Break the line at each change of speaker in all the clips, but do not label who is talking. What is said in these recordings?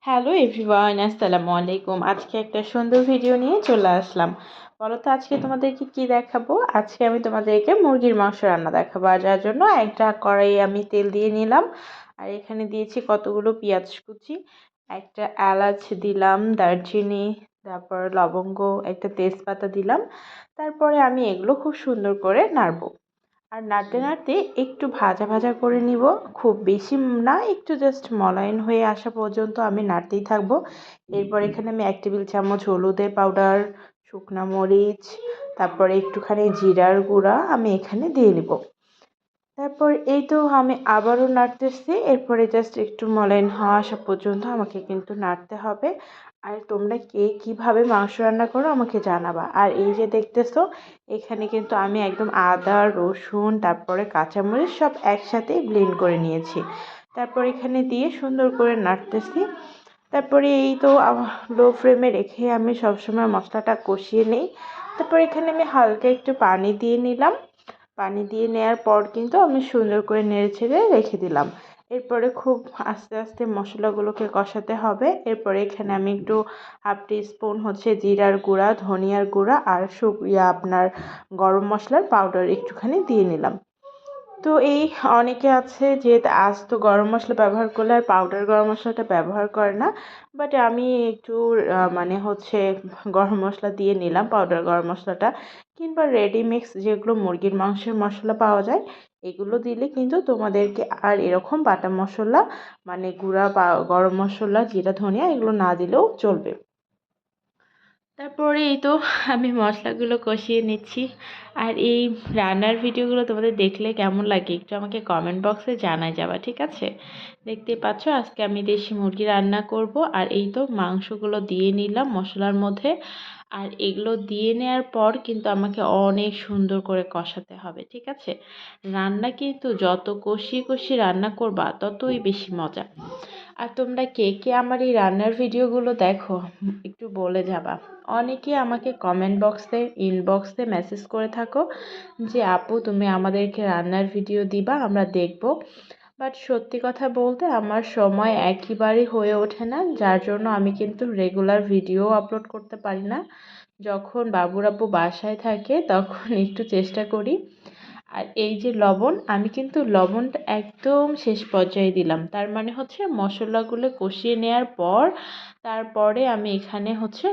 Hello everyone, আসসালামু আলাইকুম। আজকে একটা সুন্দর ভিডিও নিয়ে চলে আসলাম। বলো তো আজকে তোমাদেরকে কি দেখাবো? আজকে আমি তোমাদেরকে মুরগির মাংস রান্না দেখাবো। আর যার জন্য একটা কড়াই আমি তেল দিয়ে নিলাম। আর এখানে দিয়েছি কতগুলো পেঁয়াজ কুচি, একটা এলাচ দিলাম, দারচিনি, তারপর লবঙ্গ, একটা তেজপাতা দিলাম। তারপরে আমি এগুলো খুব সুন্দর করে নাড়বো। আর নাড়তে নাড়তে একটু ভাজা ভাজা করে নিব, খুব বেশি না, একটু জাস্ট মলায়েন হয়ে আসা পর্যন্ত আমি নাড়তেই থাকবো। এরপর এখানে আমি 1 টেবিল চামচ হলুদের পাউডার, শুকনা মরিচ, তারপরে একটুখানি জিরার গুঁড়া আমি এখানে দিয়ে নিব। তারপর এই তো আমি আবারও নাড়তেছি। এরপরে জাস্ট একটু মলায়েন হওয়া আসা পর্যন্ত আমাকে কিন্তু নাড়তে হবে। আর তোমরা কে কীভাবে মাংস রান্না করো আমাকে জানাবা। আর এই যে দেখতেছো, এখানে কিন্তু আমি একদম আদা, রসুন, তারপরে কাঁচামরিচ সব একসাথে ব্লেন্ড করে নিয়েছি। তারপর এখানে দিয়ে সুন্দর করে নাড়তেছি। তারপরে এই তো লো ফ্লেমে রেখে আমি সবসময় মশলাটা কষিয়ে নিই। তারপর এখানে আমি হালকা একটু পানি দিয়ে নিলাম। পানি দিয়ে নেওয়ার পর কিন্তু আমি সুন্দর করে নেড়েচেড়ে রেখে দিলাম। এরপরে খুব আস্তে আস্তে মশলাগুলোকে কষাতে হবে। এরপরে এখানে আমি একটু হাফ টিস্পুন জিরার গুঁড়া, ধনিয়ার গুঁড়া আর আপনার গরম মশলার পাউডার একটুখানি দিয়ে নিলাম। তো এই অনেকে আছে যে আস্ত গরম মশলা ব্যবহার করলে আর পাউডার গরম মশলাটা ব্যবহার করে না। বাট আমি একটু গরম মশলা দিয়ে নিলাম, পাউডার গরম মশলাটা। কিংবা রেডিমিক্স যেগুলো মুরগির মাংসের মশলা পাওয়া যায়, এগুলো দিলে কিন্তু তোমাদেরকে আর এরকম বাটা মশলা মানে গুঁড়া বা গরম মশলা, জিরা, ধনিয়া এগুলো না দিলেও চলবে। তারপরে এই তো আমি মশলাগুলো কষিয়ে নিচ্ছি। আর এই রান্নার ভিডিওগুলো তোমাদের দেখলে কেমন লাগে একটু আমাকে কমেন্ট বক্সে জানাই যাবা, ঠিক আছে? দেখতে পাচ্ছ আজকে আমি দেশি মুরগি রান্না করব। আর এই তো মাংসগুলো দিয়ে নিলাম মশলার মধ্যে। আর এগুলো দিয়ে নেওয়ার পর কিন্তু আমাকে অনেক সুন্দর করে কষাতে হবে, ঠিক আছে? রান্না কিন্তু যত কষিয়ে কষিয়ে রান্না করবা ততই বেশি মজা। আর তোমরা কে কে আমার এই রান্নার ভিডিওগুলো দেখো একটু বলে যাবা। অনেকে আমাকে কমেন্ট বক্সে, ইনবক্সে মেসেজ করে থাকো যে আপু তুমি আমাদেরকে রান্নার ভিডিও দিবা, আমরা দেখব। বাট সত্যি কথা বলতে আমার সময় একেবারেই হয়ে ওঠে না, যার জন্য আমি কিন্তু রেগুলার ভিডিও আপলোড করতে পারি না। যখন বাবুর আব্বু বাসায় থাকে তখন একটু চেষ্টা করি। আর এই যে লবণ, আমি কিন্তু লবণটা একদম শেষ পর্যায়ে দিলাম। তার মানে মশলাগুলো কষিয়ে নেওয়ার পর তারপরে আমি এখানে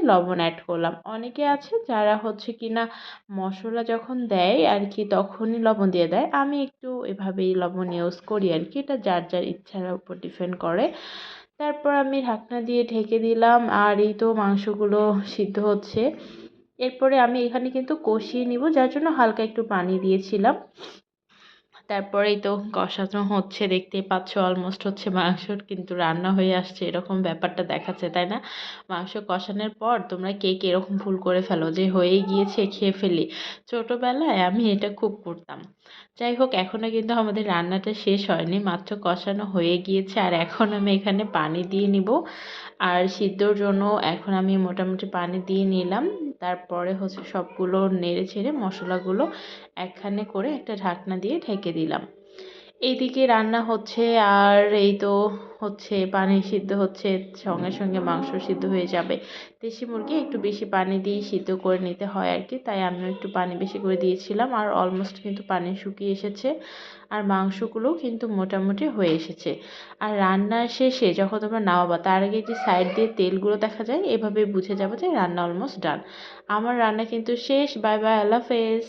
লবণ অ্যাড করলাম। অনেকে আছে যারা কিনা মশলা যখন দেয় আর কি তখনই লবণ দিয়ে দেয়। আমি একটু এভাবেই লবণ ইউজ করি আর কি, এটা যার যার ইচ্ছার উপর ডিপেন্ড করে। তারপর আমি ঢাকনা দিয়ে ঢেকে দিলাম। আর এই তো মাংসগুলো সিদ্ধ হচ্ছে। এরপরে আমি এখানে কিন্তু কষিয়ে নিব, যার জন্য হালকা একটু পানি দিয়েছিলাম। তারপরেই তো কষানো হচ্ছে, দেখতেই পাচ্ছ অলমোস্ট মাংস কিন্তু রান্না হয়ে আসছে, এরকম ব্যাপারটা দেখাচ্ছে, তাই না? মাংস কষানোর পর তোমরা কে কে এরকম ভুল করে ফেলো যে হয়েই গিয়েছে খেয়ে ফেলি? ছোটোবেলায় আমি এটা খুব করতাম। যাই হোক, এখনও কিন্তু আমাদের রান্নাটা শেষ হয়নি, মাত্র কষানো হয়ে গিয়েছে। আর এখন আমি এখানে পানি দিয়ে নিব। আর সিদ্ধর জন্য এখন আমি মোটামুটি পানি দিয়ে নিলাম। তারপরে সবগুলো নেড়ে ছেড়ে মশলাগুলো একখানে করে একটা ঢাকনা দিয়ে ঢেকে দিলাম। এইদিকে রান্না হচ্ছে। আর এই তো পানি সিদ্ধ হচ্ছে, সঙ্গে সঙ্গে মাংস সিদ্ধ হয়ে যাবে। দেশি মুরগি একটু বেশি পানি দিয়ে সিদ্ধ করে নিতে হয় আর কি, তাই আমিও একটু পানি বেশি করে দিয়েছিলাম। আর অলমোস্ট কিন্তু পানি শুকিয়ে এসেছে। আর মাংসগুলোও কিন্তু মোটামুটি হয়ে এসেছে। আর রান্নার শেষে যখন তোমরা নামাবা তার আগে যে সাইড দিয়ে তেলগুলো দেখা যায়, এভাবে বুঝে যাবে যে রান্না অলমোস্ট ডান। আমার রান্না কিন্তু শেষ। বাই বাই, আল্লাহ হাফেজ।